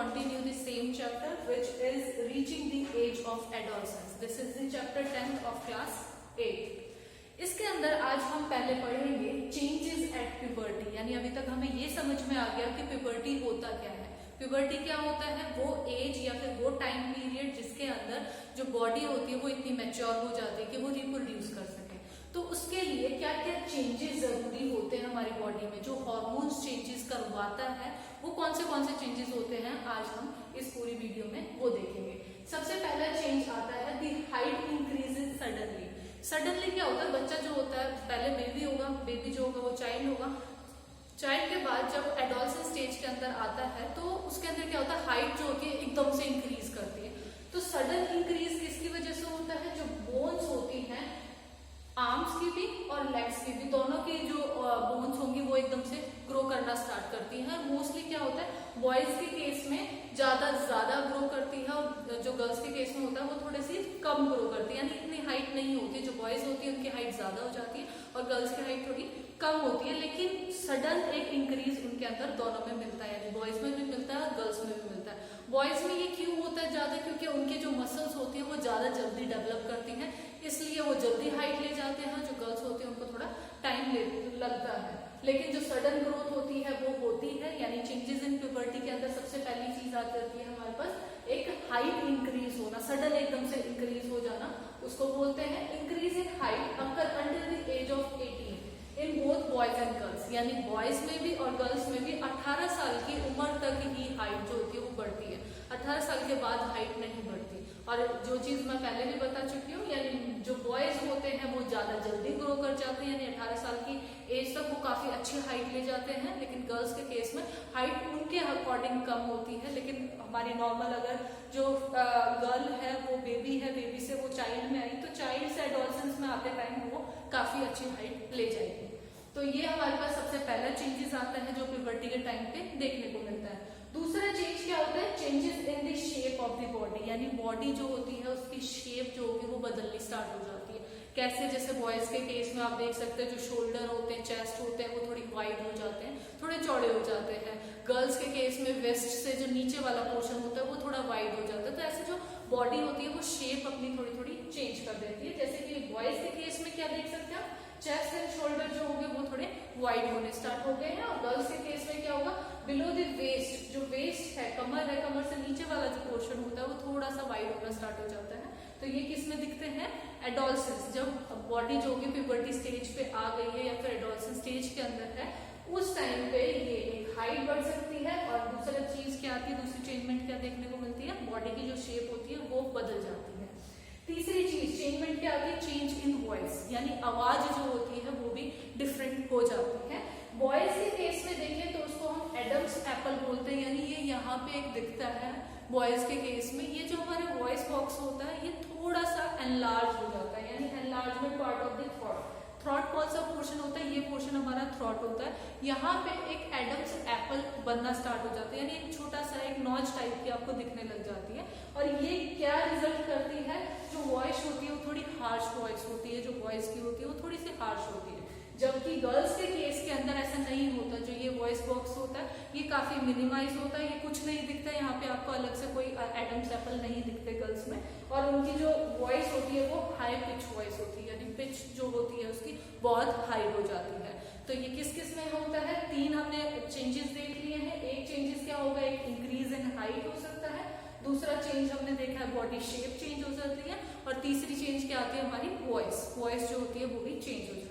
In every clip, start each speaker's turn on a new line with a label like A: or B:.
A: continue the same chapter, which is reaching the age of adolescence. This is the chapter 10th of class 8. इसके अंदर आज हम पहले पढ़ेंगे चेंजेस एट प्यूबर्टी, यानी अभी तक हमें ये समझ में आ गया कि प्यूबर्टी होता क्या है। प्यूबर्टी क्या होता है? वो एज या फिर वो टाइम पीरियड जिसके अंदर जो बॉडी होती है वो इतनी मैच्योर हो जाती है कि वो रिप्रोड्यूस कर सके। तो उसके लिए क्या क्या चेंजेस जरूरी होते हैं हमारी बॉडी में, जो हॉर्मोन्स चेंजेस करवाता है, वो कौन से चेंजेस होते हैं, आज हम इस पूरी वीडियो में वो देखेंगे। सबसे पहला चेंज आता है दी हाइट इंक्रीजेस सडनली। सडनली क्या होता है? बच्चा जो होता है, पहले बेबी होगा, बेबी जो होगा वो चाइल्ड होगा, चाइल्ड के बाद जब एडोलसेंस स्टेज के अंदर आता है तो उसके अंदर क्या होता है, हाइट जो होती है एकदम से इंक्रीज करती है। तो सडन इंक्रीज किसकी वजह से होता है? जो बोन्स होती हैं आर्म्स की भी और लेग्स की भी, दोनों की जो बोन्स होंगी वो एकदम से ग्रो करना स्टार्ट करती हैं। मोस्टली क्या होता है, बॉयज के केस में ज्यादा ग्रो करती है और जो गर्ल्स के केस में होता है वो थोड़ी सी कम ग्रो करती है, यानी इतनी हाइट नहीं होती। जो बॉयज होती है उनकी हाइट ज्यादा हो जाती है और गर्ल्स की हाइट थोड़ी कम होती है, लेकिन सडन एक इंक्रीज उनके अंदर दोनों में मिलता है, यानी बॉयज में भी मिलता है और गर्ल्स में भी मिलता है। बॉयज में ये क्यों होता है ज्यादा? क्योंकि उनके जो मसल्स होती है वो ज्यादा जल्दी डेवलप करती हैं, इसलिए वो जल्दी हाइट ले जाते हैं। जो गर्ल्स होती है उनको थोड़ा टाइम लगता है, लेकिन जो सडन ग्रोथ होती है वो होती है, यानी चेंजेस इन प्यूबर्टी के अंदर सबसे पहली चीज आ जाती है हमारे पास एक हाइट इंक्रीज होना, सडन एकदम से इंक्रीज हो जाना, उसको बोलते हैं increase in height occur until the age of 18 in both boys and girls. यानी बॉयज में भी और गर्ल्स में भी 18 साल की उम्र तक ही हाइट जो होती है वो बढ़ती है, 18 साल के बाद हाइट नहीं बढ़ती। और जो चीज मैं पहले भी बता चुकी हूँ, यानी जो बॉयज होते हैं वो ज्यादा जल्दी ग्रो कर जाते हैं, यानी 18 साल की एज तक वो काफी अच्छी हाइट ले जाते हैं, लेकिन गर्ल्स के केस में हाइट उनके अकॉर्डिंग कम होती है। लेकिन हमारी नॉर्मल अगर जो गर्ल है वो बेबी है, बेबी से वो चाइल्ड में आई, तो चाइल्ड से एडोलसेंस में आते टाइम वो काफी अच्छी हाइट ले जाएगी। तो ये हमारे पास सबसे पहला चेंजेस आता है जो प्यूबर्टी के टाइम पे देखने को मिलता है। दूसरा चेंज क्या होता है? Changes in the shape of the body, यानी बॉडी जो होती है उसकी शेप जो होगी वो बदलनी स्टार्ट हो जाती है। कैसे? जैसे बॉयज के केस में आप देख सकते हैं जो शोल्डर होते हैं, चेस्ट होते हैं, वो थोड़ी वाइड हो जाते हैं, थोड़े चौड़े हो जाते हैं। गर्ल्स के केस में वेस्ट से जो नीचे वाला पोर्शन होता है वो थोड़ा वाइड हो जाता है। तो ऐसे जो बॉडी होती है वो शेप अपनी थोड़ी थोड़ी चेंज कर देती है। जैसे कि बॉयज के केस में क्या देख सकते हैं, चेस्ट एंड शोल्डर जो होंगे वो थोड़े वाइड होने स्टार्ट हो गए हैं। और गर्ल्स के केस में क्या होगा, बिलो द वेस्ट, जो वेस्ट है, कमर है, कमर से नीचे वाला जो पोर्शन होता है वो थोड़ा सा वाइड होना स्टार्ट हो जाता है। तो ये किस में दिखते हैं? एडोलसेंस, जब बॉडी जो होगी प्यूबर्टी स्टेज पे आ गई है या फिर एडोलसेंस स्टेज के अंदर है, उस टाइम पे ये एक हाइट बढ़ सकती है। और दूसरा चीज क्या आती है, दूसरी चेंजमेंट क्या देखने को मिलती है, बॉडी की जो शेप होती है वो बदल जाती है। तीसरी चीज चेंजमेंट क्या आती है? चेंज इन वॉइस, यानी आवाज जो होती है वो भी डिफरेंट हो जाती है। बॉयज के केस में देखें तो उसको हम एडम्स एप्पल बोलते हैं, यानी ये यहाँ पे एक दिखता है बॉयज के केस में। ये जो हमारे वॉइस बॉक्स होता है ये थोड़ा सा एनलार्ज हो जाता है, यानी enlargement part of the throat. Throat कौन सा पोर्शन होता है? ये पोर्शन हमारा थ्रॉट होता है। यहाँ पे एक एडम्स एप्पल बनना स्टार्ट हो जाता है, यानी एक छोटा सा एक नॉच टाइप की आपको दिखने लग जाती है। और ये क्या रिजल्ट करती है, जो वॉइस होती है वो थोड़ी हार्श वॉइस होती है, जो वॉइस की होती है वो थोड़ी सी हार्श होती है। जबकि गर्ल्स के केस के अंदर ऐसा नहीं होता, जो ये वॉइस बॉक्स होता है ये काफी मिनिमाइज होता है, ये कुछ नहीं दिखता है, यहाँ पे आपको अलग से कोई एडम्स एप्पल नहीं दिखते गर्ल्स में। और उनकी जो वॉइस होती है वो हाई पिच वॉइस होती है, यानी पिच जो होती है उसकी बहुत हाई हो जाती है। तो ये किस किस में होता है? 3 हमने चेंजेस देख लिए हैं। एक चेंजेस क्या होगा, एक इंक्रीज इन हाइट हो सकता है। दूसरा चेंज हमने देखा है बॉडी शेप चेंज हो जाती है। और तीसरी चेंज क्या आती है, हमारी वॉइस जो होती है वो भी चेंज हो जाती है।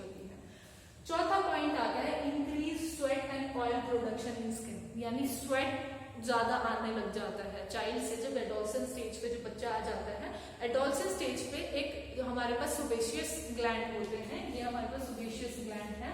A: चौथा पॉइंट आता है increase sweat and oil production in skin, यानी स्वेट ज्यादा आने लग जाता है चाइल्ड से। जब एडोलसेंस स्टेज पे जो बच्चा आ जाता है, एडोलसेंस स्टेज पे एक हमारे पास सुबेशियस ग्लैंड होते हैं, ये हमारे पास सुबेशियस ग्लैंड है।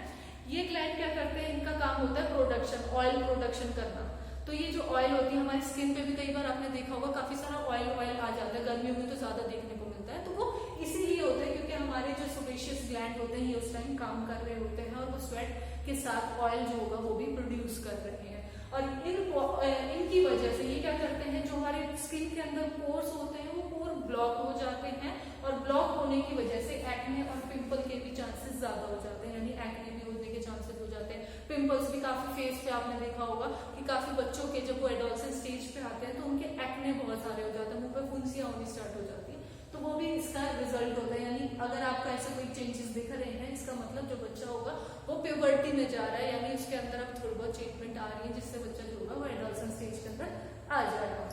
A: ये ग्लैंड क्या करते हैं, इनका काम होता है प्रोडक्शन, ऑयल प्रोडक्शन करना। तो ये जो ऑयल होती है हमारी स्किन पे भी कई बार आपने देखा होगा काफी सारा ऑयल आ जाता है, गर्मियों में तो ज्यादा देखने को मिलता है। तो वो इसीलिए होता है क्योंकि हमारे जो सुबेशियस ग्लैंड होते हैं ये उस टाइम काम कर रहे होते हैं और वो स्वेट के साथ ऑयल जो होगा वो भी प्रोड्यूस कर रहे हैं। और इनकी वजह से ये क्या करते हैं, जो हमारे स्किन के अंदर पोर्स होते हैं वो पोर ब्लॉक हो जाते हैं। और ब्लॉक होने की वजह से एक्ने और पिंपल के भी चांसेस ज्यादा हो जाते हैं, यानी एक्ने भी होने के चांसेस हो जाते हैं। पिंपल्स भी काफी फेस पे आपने देखा होगा कि काफी बच्चों के जब वो एडोलसेंट स्टेज पे आते हैं तो उनके एक्ने बहुत सारे हो जाते हैं, मुंह पे फुंसियां होनी स्टार्ट हो जाती है, तो वो भी इसका रिजल्ट होता है। यानी अगर आपको ऐसे कोई चेंजेस दिख रहे हैं, इसका मतलब जो बच्चा होगा वो प्यूबर्टी में जा रहा है, यानी उसके अंदर अब थोड़ी बहुत चेंजमेंट आ रही है, जिससे बच्चा जो होगा वो एडोलसेंट स्टेज के अंदर आ जाएगा।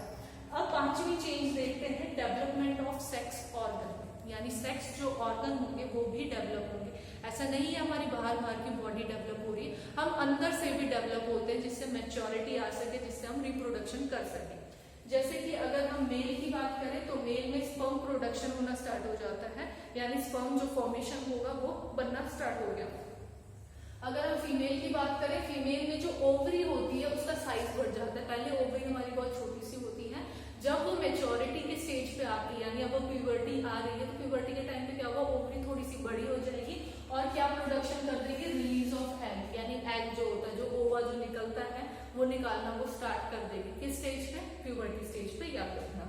A: अब पांचवी चेंज देखते हैं, डेवलपमेंट ऑफ सेक्स ऑर्गन, यानी सेक्स जो ऑर्गन होंगे वो भी डेवलप होंगे। ऐसा नहीं है हमारी बाहर की बॉडी डेवलप हो रही है, हम अंदर से भी डेवलप होते हैं, जिससे मैच्योरिटी आ सके, जिससे हम रिप्रोडक्शन कर सके। जैसे कि अगर हम मेल की बात करें तो मेल में स्पर्म प्रोडक्शन होना स्टार्ट हो जाता है, यानी स्पर्म जो फॉर्मेशन होगा वो बनना स्टार्ट हो गया। अगर हम फीमेल की बात करें, फीमेल में जो ओवरी होती है उसका साइज बढ़ जाता है। पहले ओवरी हमारी बहुत छोटी सी होती है, जब वो मेच्योरिटी के स्टेज पे आती है, यानी अब वो प्यूबर्टी आ रही है, तो प्यूबर्टी के टाइम पे क्या होगा, ओवरी थोड़ी सी बड़ी हो जाएगी और क्या प्रोडक्शन कर देगी, रिलीज ऑफ एग, यानी एग जो होता है, जो ओवा जो निकलता है वो निकालना वो स्टार्ट कर देगी। किस स्टेज पे, प्यूबर्टी स्टेज पे, याद रखना।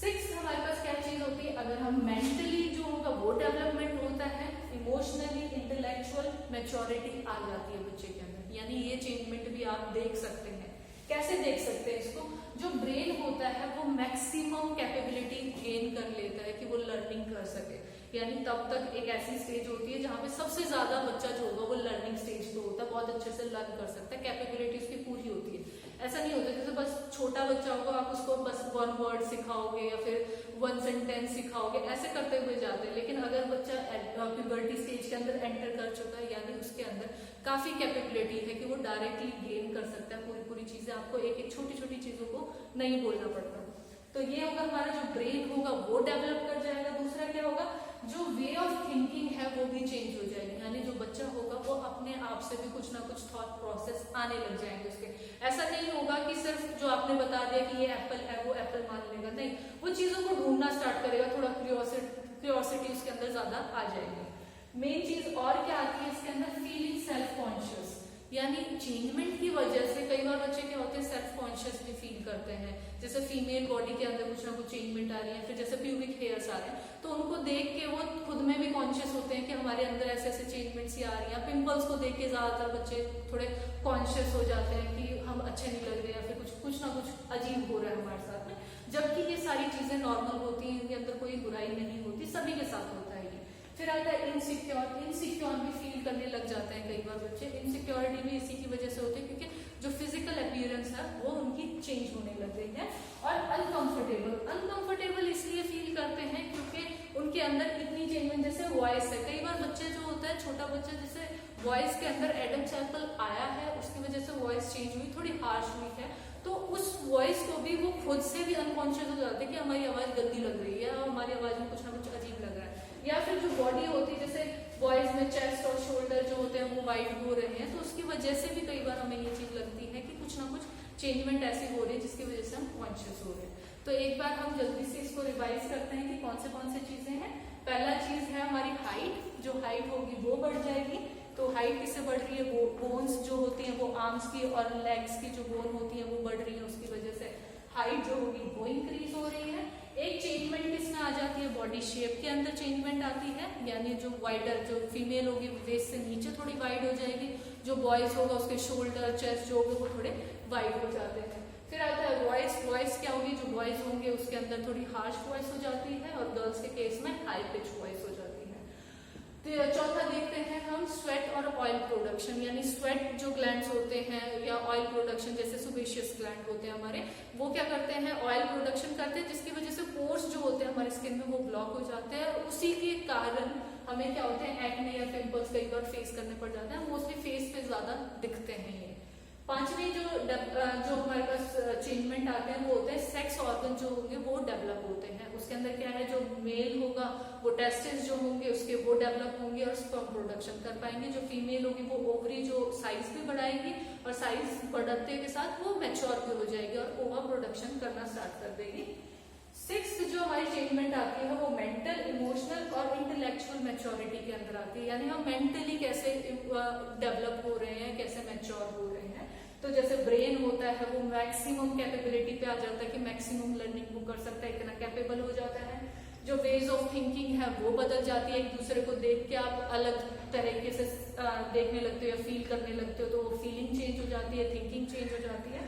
A: 6 हमारे पास क्या चीज होती है, अगर हम मेंटली जो होगा वो डेवलपमेंट होता है, इमोशनली इंटेलेक्चुअल मैच्योरिटी आ जाती है बच्चे के अंदर, यानी ये चेंजमेंट भी आप देख सकते हैं। कैसे देख सकते हैं इसको, जो ब्रेन होता है वो मैक्सिमम कैपेबिलिटी गेन कर लेता है कि वो लर्निंग कर सके, यानी तब तक एक ऐसी स्टेज होती है जहां पे सबसे ज्यादा बच्चा जो होगा वो लर्निंग स्टेज पे होता है, बहुत अच्छे से लर्न कर सकता है, कैपेबिलिटी उसकी पूरी होती है। ऐसा नहीं होता जैसे बस छोटा बच्चा होगा आप उसको बस 1 वर्ड सिखाओगे या फिर 1 सेंटेंस सिखाओगे, ऐसे करते हुए जाते हैं। लेकिन अगर बच्चा प्यूबर्टी स्टेज के अंदर एंटर कर चुका है, यानी उसके अंदर काफी कैपेबिलिटी है कि वो डायरेक्टली गेन कर सकता है पूरी चीजें, आपको एक छोटी छोटी चीजों को नहीं बोलना पड़ता। तो ये होगा हमारा जो ब्रेन होगा वो डेवलप कर जाएगा। दूसरा क्या होगा, जो वे ऑफ थिंकिंग है वो भी चेंज हो जाएगी, यानी जो बच्चा होगा वो अपने आप से भी कुछ ना कुछ थॉट प्रोसेस आने लग जाएंगे उसके। ऐसा नहीं होगा कि सिर्फ जो आपने बता दिया कि ये एप्पल है वो एप्पल मान लेगा, नहीं, वो चीजों को ढूंढना स्टार्ट करेगा, थोड़ा क्यूरियोसिटी उसके अंदर ज्यादा आ जाएगी। मेन चीज और क्या आती है इसके अंदर, फीलिंग सेल्फ कॉन्शियस, यानी चेंजमेंट की वजह से कई बार बच्चे क्या होते हैं, सेल्फ कॉन्शियस भी फील करते हैं। जैसे फीमेल बॉडी के अंदर कुछ ना कुछ चेंजमेंट आ रही है, फिर जैसे प्यूबिक हेयर्स आ रहे हैं, तो उनको देख के वो खुद में भी कॉन्शियस होते हैं कि हमारे अंदर ऐसे ऐसे चेंजमेंट्स ही आ रही हैं। पिंपल्स को देख के ज्यादातर बच्चे थोड़े कॉन्शियस हो जाते हैं कि हम अच्छे नहीं लग रहे, या फिर कुछ ना कुछ अजीब हो रहा है हमारे साथ में, जबकि ये सारी चीजें नॉर्मल होती हैं, इनके अंदर कोई बुराई नहीं होती, सभी के साथ होता है ये। फिर आता है इनसिक्योर भी फील करने लग जाते हैं कई बार बच्चे। इनसिक्योरिटी भी इसी की वजह से होती है क्योंकि जो फिजिकल अपीयरेंस है वो उनकी चेंज होने लग गई है। और अनकंफर्टेबल इसलिए फील करते हैं क्योंकि उनके अंदर इतनी चेंजमेंट, जैसे वॉइस है, कई बार बच्चे जो होता है छोटा बच्चा, जैसे वॉइस के अंदर एडम सैंपल आया है, उसकी वजह से वॉइस चेंज हुई, थोड़ी हार्श हुई है, तो उस वॉइस को भी वो खुद से भी अनकॉन्शियस हो जाते हैं कि हमारी आवाज गंदी लग रही है और हमारी आवाज में कुछ ना कुछ अजीब लग रहा है। या फिर जो बॉडी होती है, जैसे बॉयज में चेस्ट और शोल्डर जो होते हैं वो वाइड हो रहे हैं, तो उसकी वजह से भी कई बार हमें ये चीज लगती है कि कुछ ना कुछ चेंजमेंट ऐसी हो रही है जिसकी वजह से हम कॉन्शियस हो रहे हैं। तो एक बार हम जल्दी से इसको रिवाइज करते हैं कि कौन से चीजें हैं। पहला चीज है हमारी हाइट, जो हाइट होगी वो बढ़ जाएगी। तो हाइट किससे बढ़ रही है, वो बोन्स जो होती हैं वो आर्म्स की और लेग्स की जो बोन होती है वो बढ़ रही है, उसकी वजह से हाइट जो होगी वो इंक्रीज हो रही है। एक चेंजमेंट किसमें आ जाती है, बॉडी शेप के अंदर चेंजमेंट आती है, यानी जो वाइडर, जो फीमेल होगी वेस्ट से नीचे थोड़ी वाइड हो जाएगी, जो बॉयज होगा उसके शोल्डर चेस्ट जो होगा वो थोड़े वाइड हो जाते हैं। फिर आता है वॉइस क्या होगी, जो बॉयज होंगे उसके अंदर थोड़ी हार्श वॉइस हो जाती है और गर्ल्स के केस में हाई पिच वॉइस हो जाती है। तो चौथा देखते हैं हम स्वेट और ऑयल प्रोडक्शन, यानी स्वेट जो ग्लैंड्स होते हैं या ऑयल प्रोडक्शन जैसे सुबेशियस ग्लैंड होते हैं हमारे, वो क्या करते हैं, ऑयल प्रोडक्शन करते हैं, जिसकी वजह से पोर्स जो होते हैं हमारे स्किन में वो ब्लॉक हो जाते हैं और उसी के कारण हमें क्या होते हैं, एक्ने या पिंपल्स कई बार फेस करने पड़ जाते हैं, मोस्टली फेस पे ज्यादा दिखते हैं ये। पांचवी जो हमारे पास चेंजमेंट आते हैं वो होते हैं सेक्स ऑर्गन जो होंगे वो डेवलप होते हैं। उसके अंदर क्या है, जो मेल होगा वो टेस्टिस जो होंगे उसके वो डेवलप होंगे और स्पर्म प्रोडक्शन कर पाएंगे। जो फीमेल होगी वो ओवरी जो साइज भी बढ़ाएगी और साइज बढ़ते के साथ वो मैच्योर भी हो जाएगी और ओवा प्रोडक्शन करना स्टार्ट कर देगी। 6th जो हमारी चेंजमेंट आती है वो मेंटल, इमोशनल और इंटेलेक्चुअल मैच्योरिटी के अंदर आती है, यानी हम मेंटली कैसे डेवलप हो रहे हैं, कैसे मैच्योर हो रहे हैं। तो जैसे ब्रेन होता है वो मैक्सिमम कैपेबिलिटी पे आ जाता है कि मैक्सिमम लर्निंग वो कर सकता है, इतना कैपेबल हो जाता है। जो वेज ऑफ थिंकिंग है वो बदल जाती है, एक दूसरे को देख के आप अलग तरीके से देखने लगते हो या फील करने लगते हो, तो वो फीलिंग चेंज हो जाती है, थिंकिंग चेंज हो जाती है।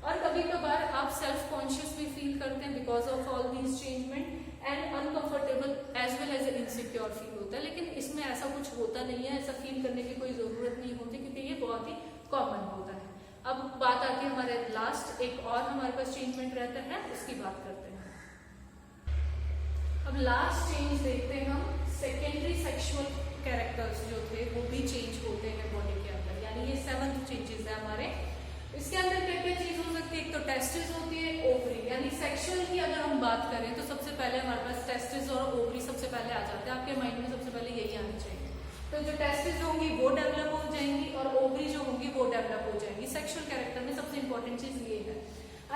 A: और कभी कभार आप सेल्फ कॉन्शियस भी फील करते हैं because of all these changement and uncomfortable as well as insecure feel होता है। लेकिन इसमें ऐसा कुछ होता नहीं है, ऐसा फील करने की कोई जरूरत नहीं होती क्योंकि ये बहुत ही कॉमन होता है। अब बात आती है हमारे लास्ट, एक और हमारे पास चेंजमेंट रहता है, उसकी बात करते हैं। अब लास्ट चेंज देखते हैं हम, सेकेंडरी सेक्सुअल कैरेक्टर्स जो थे वो भी चेंज होते हैं बॉडी के अंदर, यानी ये 7th चेंजेस है हमारे। इसके अंदर क्या क्या चीज हो सकती है, एक तो टेस्टिस होती है, ओवरी, यानी सेक्सुअल की अगर हम बात करें तो सबसे पहले हमारे पास टेस्टिस और ओवरी सबसे पहले आ जाते हैं, आपके माइंड में सबसे पहले यही आनी चाहिए। तो जो टेस्टिस होंगी वो डेवलप हो जाएंगी और ओवरी जो होंगी वो डेवलप हो जाएंगी। सेक्सुअल कैरेक्टर में सबसे इंपॉर्टेंट चीज ये है।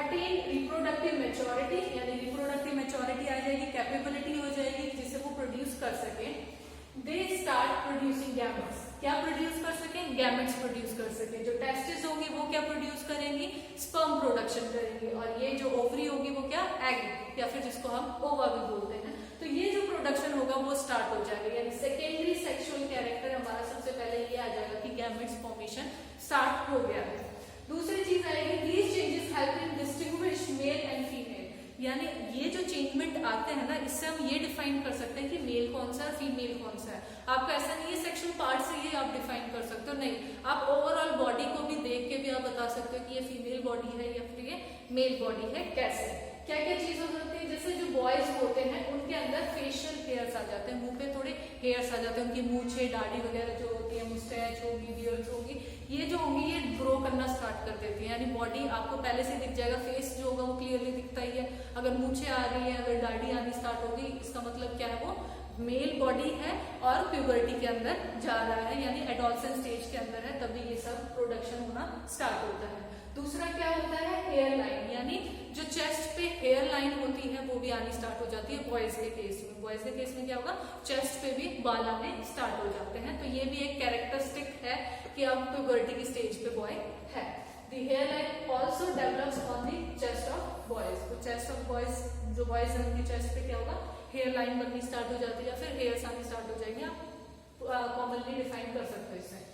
A: अटेन रिप्रोडक्टिव मेच्योरिटी, यानी रिप्रोडक्टिव मेच्योरिटी आ जाएगी, कैपेबिलिटी हो जाएगी जिससे वो प्रोड्यूस कर सके। दे स्टार्ट प्रोड्यूसिंग गैमेट्स, क्या प्रोड्यूस कर सके, गैमेट्स प्रोड्यूस कर सके। जो टेस्टिस होंगी वो क्या प्रोड्यूस करेंगी, स्पर्म प्रोडक्शन करेंगी, और ये जो ओवरी होगी वो क्या, एग, या फिर जिसको हम ओवा भी बोलते हैं। तो ये जो प्रोडक्शन होगा वो स्टार्ट हो जाएगा, यानी सेकेंडरी सेक्सुअल कैरेक्टर हमारा सबसे पहले ये आ जाएगा कि गैमेट्स फॉर्मेशन स्टार्ट हो गया है। दूसरी चीज आएगी, these changes help in distinguish male and female, यानी ये जो चेंजमेंट आते हैं ना, इससे हम ये डिफाइन कर सकते हैं कि मेल कौन सा है, फीमेल कौन सा है। आपका ऐसा नहीं है सेक्सुअल पार्ट से ये आप डिफाइन कर सकते हो, नहीं, आप ओवरऑल बॉडी को भी देख के भी आप बता सकते हो कि ये फीमेल बॉडी है या फिर ये मेल बॉडी है। कैसे, क्या क्या चीज हो सकती है, जैसे जो बॉयज होते हैं उनके अंदर फेशियल हेयर्स आ जाते हैं, मुंह पे थोड़े हेयर्स आ जाते हैं, उनकी मूछे, दाढ़ी वगैरह जो होती है, मुस्टैच होगी, बियर्ड्स होगी, ये जो होंगी ये ग्रो करना स्टार्ट कर देती है, यानी बॉडी आपको पहले से दिख जाएगा, फेस जो होगा वो क्लियरली दिखता ही है। अगर मूछे आ रही है, अगर दाढ़ी आनी स्टार्ट होगी, इसका मतलब क्या है, वो मेल बॉडी है और प्यूबर्टी के अंदर जा रहा है, यानी एडोलसेंट स्टेज के अंदर है, तभी ये सब प्रोडक्शन होना स्टार्ट होता है। दूसरा क्या होता है, हेयर लाइन, यानी जो चेस्ट पे हेयर लाइन होती है वो भी आनी स्टार्ट हो जाती है बॉयज के केस में। बॉयज के केस में क्या होगा, चेस्ट पे भी बाल आने स्टार्ट हो जाते हैं। तो ये भी एक कैरेक्टरिस्टिक है कि अब प्यूबर्टी की स्टेज पे बॉय है। The hairline also develops on the chest of boys. तो चेस्ट ऑफ बॉयज, जो बॉयज है उनकी चेस्ट पे क्या होगा, हेयर लाइन बननी स्टार्ट हो जाती है या फिर हेयर्स आनी स्टार्ट हो जाएंगे, आप कॉमनली डिफाइन कर सकते हो इससे।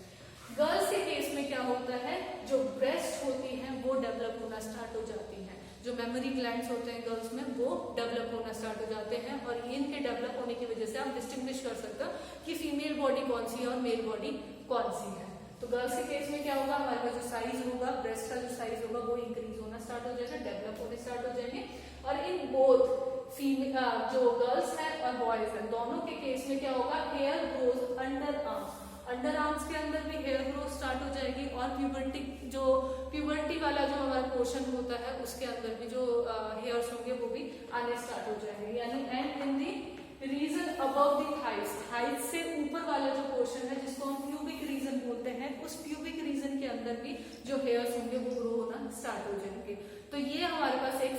A: गर्ल्स के केस में क्या होता है, जो ब्रेस्ट होती है वो डेवलप होना स्टार्ट हो जाती है, जो मेमोरी ग्लैंड्स होते हैं गर्ल्स में वो डेवलप होना स्टार्ट हो जाते हैं, और इनके डेवलप होने की वजह से आप डिस्टिंग्विश कर सकते हो कि फीमेल बॉडी कौन सी है और मेल बॉडी कौन सी है। तो गर्ल्स के केस में क्या होगा, हमारे पास जो साइज होगा, ब्रेस्ट का जो साइज होगा वो इंक्रीज होना स्टार्ट हो जाएगा, डेवलप होने स्टार्ट हो जाएंगे। और इन बोथ फीमेल जो गर्ल्स है और बॉयज है, दोनों के केस में क्या होगा, hair grows underarms, underarms के अंदर भी हेयर ग्रोथ स्टार्ट हो जाएगी, और प्यूबर्टी वाला जो हमारा पोर्शन होता है उसके अंदर भी जो हेयर्स होंगे वो भी आने स्टार्ट हो जाएंगे, यानी and in the region above the thighs, thighs से ऊपर वाला जो पोर्शन है जिसको हम प्यूबिक रीजन बोलते हैं, उस प्यूबिक रीजन के अंदर भी जो हेयर्स होंगे वो ग्रो होना स्टार्ट हो जाएंगे। तो ये हमारे पास एक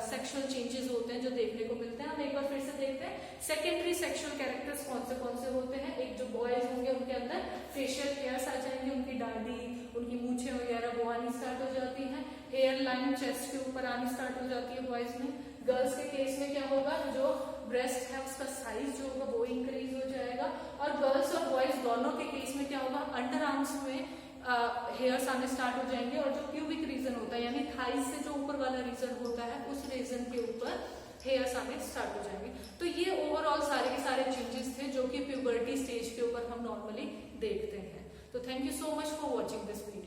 A: सेक्सुअल चेंजेस होते हैं जो देखने को मिलते हैं। हम एक बार फिर से देखते हैं सेकेंडरी सेक्सुअल कैरेक्टर्स कौन से होते हैं। एक जो बॉयज होंगे उनके अंदर फेशियल हेयर्स आ जाएंगे, उनकी दाढ़ी, उनकी मूछें वगैरह वो आनी स्टार्ट हो जाती है, हेयर लाइन चेस्ट के ऊपर आनी स्टार्ट हो जाती है बॉयज में। गर्ल्स के केस में क्या होगा, जो ब्रेस्ट है उसका साइज जो होगा वो इंक्रीज हो जाएगा, और गर्ल्स और बॉयज दोनों के केस में क्या होगा, अंडर आर्म्स में हेयर्स आने स्टार्ट हो जाएंगे, और जो प्यूबिक रीजन होता है यानी थाइज से जो ऊपर वाला रीजन होता है उस रीजन के ऊपर हेयर्स आने स्टार्ट हो जाएंगे। तो ये ओवरऑल सारे के सारे चेंजेस थे जो कि प्यूबर्टी स्टेज के ऊपर हम नॉर्मली देखते हैं। तो thank you so much for watching this video.